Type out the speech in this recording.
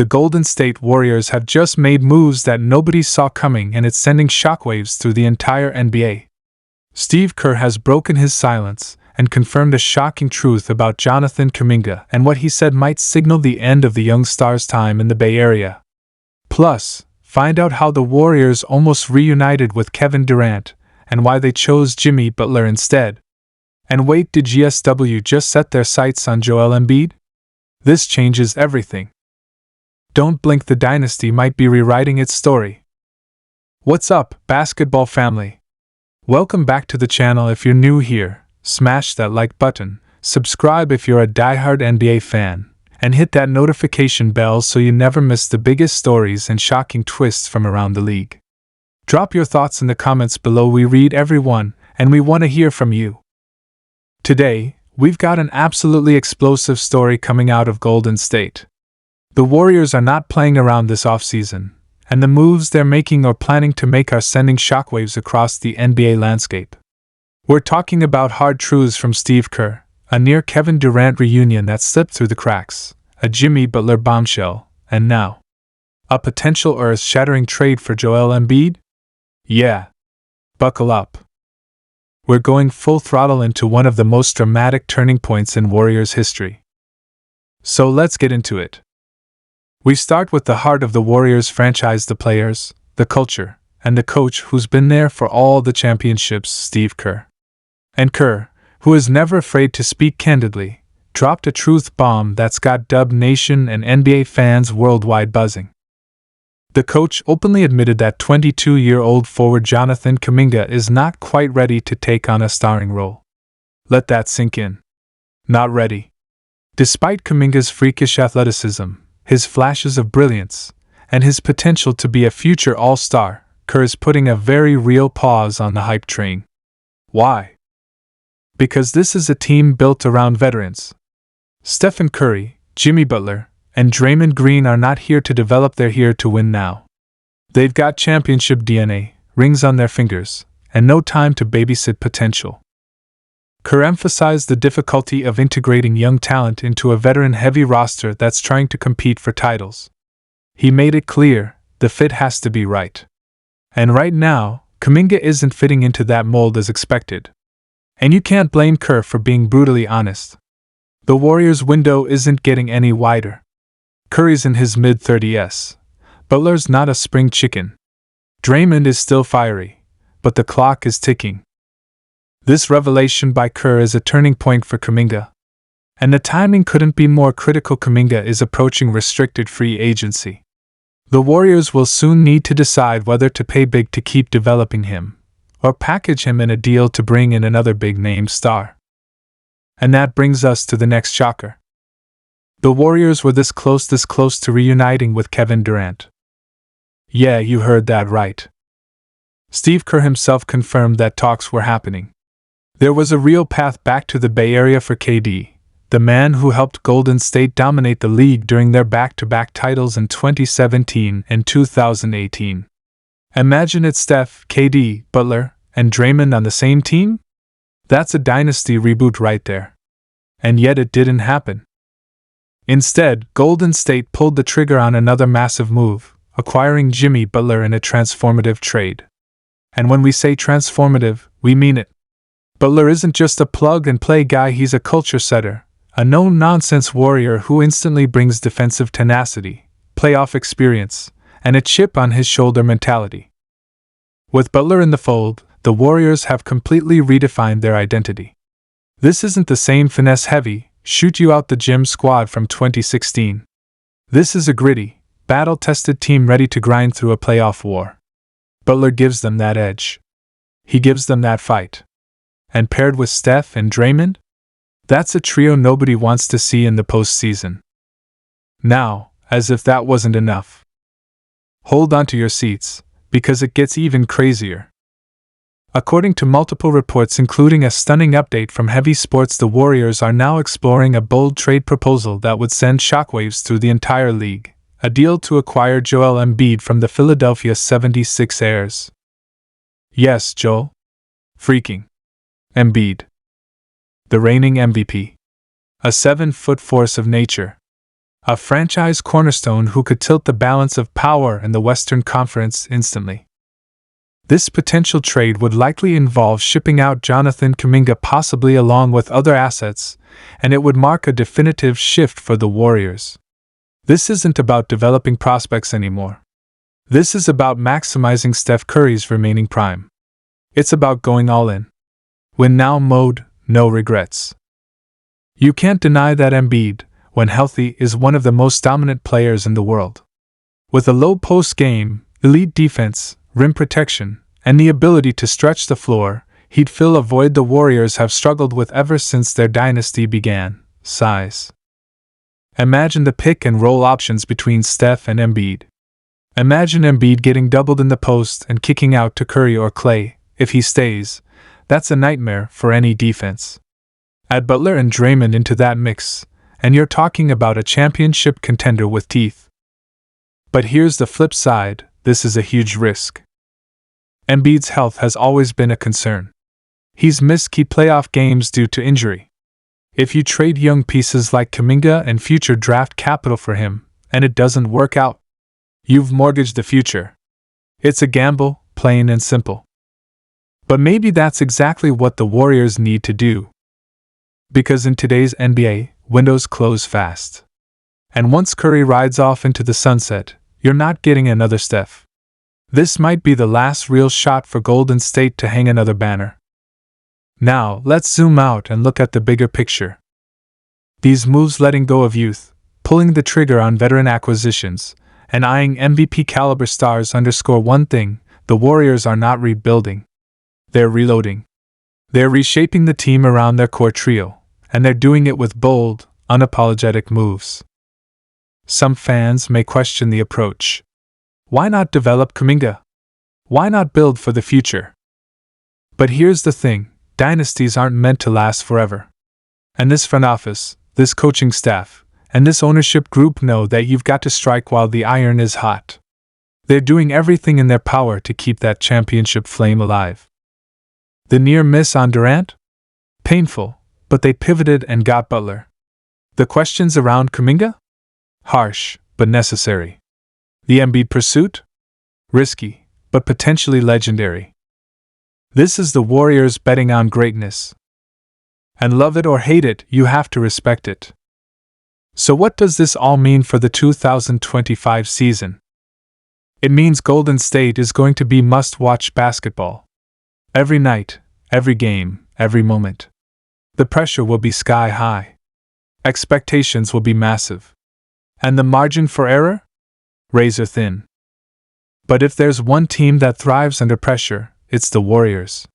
The Golden State Warriors have just made moves that nobody saw coming, and it's sending shockwaves through the entire NBA. Steve Kerr has broken his silence and confirmed a shocking truth about Jonathan Kuminga, and what he said might signal the end of the young star's time in the Bay Area. Plus, find out how the Warriors almost reunited with Kevin Durant and why they chose Jimmy Butler instead. And wait, did GSW just set their sights on Joel Embiid? This changes everything. Don't blink, the dynasty might be rewriting its story. What's up, basketball family? Welcome back to the channel. If you're new here, smash that like button, subscribe if you're a diehard NBA fan, and hit that notification bell so you never miss the biggest stories and shocking twists from around the league. Drop your thoughts in the comments below. We read every one, and we want to hear from you. Today, we've got an absolutely explosive story coming out of Golden State. The Warriors are not playing around this offseason, and the moves they're making or planning to make are sending shockwaves across the NBA landscape. We're talking about hard truths from Steve Kerr, a near Kevin Durant reunion that slipped through the cracks, a Jimmy Butler bombshell, and now, a potential earth-shattering trade for Joel Embiid? Yeah. Buckle up. We're going full throttle into one of the most dramatic turning points in Warriors history. So let's get into it. We start with the heart of the Warriors franchise: the players, the culture, and the coach who's been there for all the championships, Steve Kerr. And Kerr, who is never afraid to speak candidly, dropped a truth bomb that's got Dub Nation and NBA fans worldwide buzzing. The coach openly admitted that 22-year-old forward Jonathan Kuminga is not quite ready to take on a starring role. Let that sink in. Not ready. Despite Kuminga's freakish athleticism, his flashes of brilliance, and his potential to be a future all-star, Kerr is putting a very real pause on the hype train. Why? Because this is a team built around veterans. Stephen Curry, Jimmy Butler, and Draymond Green are not here to develop, they're here to win now. They've got championship DNA, rings on their fingers, and no time to babysit potential. Kerr emphasized the difficulty of integrating young talent into a veteran-heavy roster that's trying to compete for titles. He made it clear, the fit has to be right. And right now, Kuminga isn't fitting into that mold as expected. And you can't blame Kerr for being brutally honest. The Warriors' window isn't getting any wider. Curry's in his mid-30s. Butler's not a spring chicken. Draymond is still fiery, but the clock is ticking. This revelation by Kerr is a turning point for Kuminga. And the timing couldn't be more critical. Kuminga is approaching restricted free agency. The Warriors will soon need to decide whether to pay big to keep developing him, or package him in a deal to bring in another big-name star. And that brings us to the next shocker. The Warriors were this close to reuniting with Kevin Durant. Yeah, you heard that right. Steve Kerr himself confirmed that talks were happening. There was a real path back to the Bay Area for KD, the man who helped Golden State dominate the league during their back-to-back titles in 2017 and 2018. Imagine it: Steph, KD, Butler, and Draymond on the same team? That's a dynasty reboot right there. And yet it didn't happen. Instead, Golden State pulled the trigger on another massive move, acquiring Jimmy Butler in a transformative trade. And when we say transformative, we mean it. Butler isn't just a plug-and-play guy, he's a culture setter, a no-nonsense warrior who instantly brings defensive tenacity, playoff experience, and a chip-on-his-shoulder mentality. With Butler in the fold, the Warriors have completely redefined their identity. This isn't the same finesse-heavy, shoot-you-out-the-gym squad from 2016. This is a gritty, battle-tested team ready to grind through a playoff war. Butler gives them that edge. He gives them that fight. And paired with Steph and Draymond? That's a trio nobody wants to see in the postseason. Now, as if that wasn't enough, hold on to your seats, because it gets even crazier. According to multiple reports, including a stunning update from Heavy Sports, the Warriors are now exploring a bold trade proposal that would send shockwaves through the entire league, a deal to acquire Joel Embiid from the Philadelphia 76ers. Yes, Joel. Freaking Embiid. The reigning MVP. A 7-foot force of nature. A franchise cornerstone who could tilt the balance of power in the Western Conference instantly. This potential trade would likely involve shipping out Jonathan Kuminga, possibly along with other assets, and it would mark a definitive shift for the Warriors. This isn't about developing prospects anymore. This is about maximizing Steph Curry's remaining prime. It's about going all in. Win now mode, no regrets. You can't deny that Embiid, when healthy, is one of the most dominant players in the world. With a low post game, elite defense, rim protection, and the ability to stretch the floor, he'd fill a void the Warriors have struggled with ever since their dynasty began: size. Imagine the pick and roll options between Steph and Embiid. Imagine Embiid getting doubled in the post and kicking out to Curry or Klay. If he stays, that's a nightmare for any defense. Add Butler and Draymond into that mix, and you're talking about a championship contender with teeth. But here's the flip side: this is a huge risk. Embiid's health has always been a concern. He's missed key playoff games due to injury. If you trade young pieces like Kuminga and future draft capital for him, and it doesn't work out, you've mortgaged the future. It's a gamble, plain and simple. But maybe that's exactly what the Warriors need to do. Because in today's NBA, windows close fast. And once Curry rides off into the sunset, you're not getting another Steph. This might be the last real shot for Golden State to hang another banner. Now, let's zoom out and look at the bigger picture. These moves, letting go of youth, pulling the trigger on veteran acquisitions, and eyeing MVP-caliber stars, underscore one thing: the Warriors are not rebuilding. They're reloading. They're reshaping the team around their core trio, and they're doing it with bold, unapologetic moves. Some fans may question the approach. Why not develop Kuminga? Why not build for the future? But here's the thing: dynasties aren't meant to last forever. And this front office, this coaching staff, and this ownership group know that you've got to strike while the iron is hot. They're doing everything in their power to keep that championship flame alive. The near miss on Durant? Painful, but they pivoted and got Butler. The questions around Kuminga? Harsh, but necessary. The Embiid pursuit? Risky, but potentially legendary. This is the Warriors betting on greatness. And love it or hate it, you have to respect it. So what does this all mean for the 2025 season? It means Golden State is going to be must-watch basketball. Every night, every game, every moment. The pressure will be sky high. Expectations will be massive. And the margin for error? Razor thin. But if there's one team that thrives under pressure, it's the Warriors.